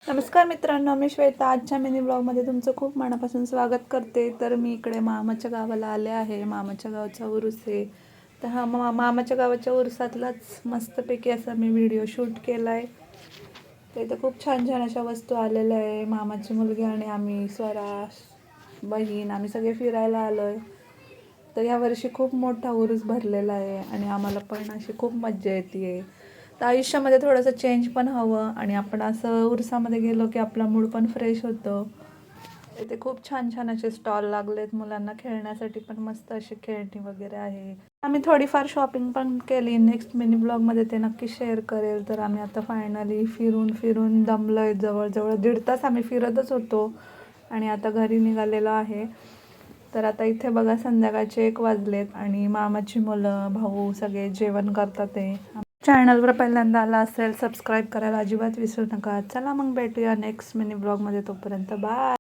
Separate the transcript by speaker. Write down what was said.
Speaker 1: नमस्कार मित्रांनो, मी श्वेता. आजच्या मिनी ब्लॉगमध्ये तुमचं खूप मनापासून स्वागत करते. तर मी इकडे मामाच्या गावाला आले आहे. मामाच्या गावाचा उरूस आहे. तर हा मामाच्या गावाच्या उरसातलाच मस्तपैकी असा मी व्हिडिओ शूट केला आहे. तर इथं खूप छान छान अशा वस्तू आलेल्या आहे. मामाची मुलगी आणि आम्ही स्वरा बहीण आम्ही सगळे फिरायला आलो आहे. तर यावर्षी खूप मोठा उरूस भरलेला आहे आणि आम्हाला पण अशी खूप मज्जा येते आहे. तर आयुष्यामध्ये थोडंसं चेंज पण हवं आणि आपण असं उरसामध्ये गेलो की आपला मूड पण फ्रेश होतो. इथे खूप छान छान असे स्टॉल लागलेत. मुलांना खेळण्यासाठी पण मस्त अशी खेळणी वगैरे आहे. आम्ही थोडीफार शॉपिंग पण केली. नेक्स्ट मिनी ब्लॉगमध्ये ते नक्की शेअर करेल. तर आम्ही आता फायनली फिरून फिरून दमलो आहे. जवळजवळ 1.5 तास आम्ही फिरतच होतो आणि आता घरी निघालेलो आहे. तर आता इथे बघा संध्याकाळचे 1 वाजलेत आणि मामाची मुलं भाऊ सगळे जेवण करतात आहे. चॅनलवर पहिल्यांदा आला असेल सबस्क्राईब करायला अजिबात विसरू नका. चला मग भेटूया नेक्स्ट मिनी ब्लॉगमध्ये. तोपर्यंत बाय.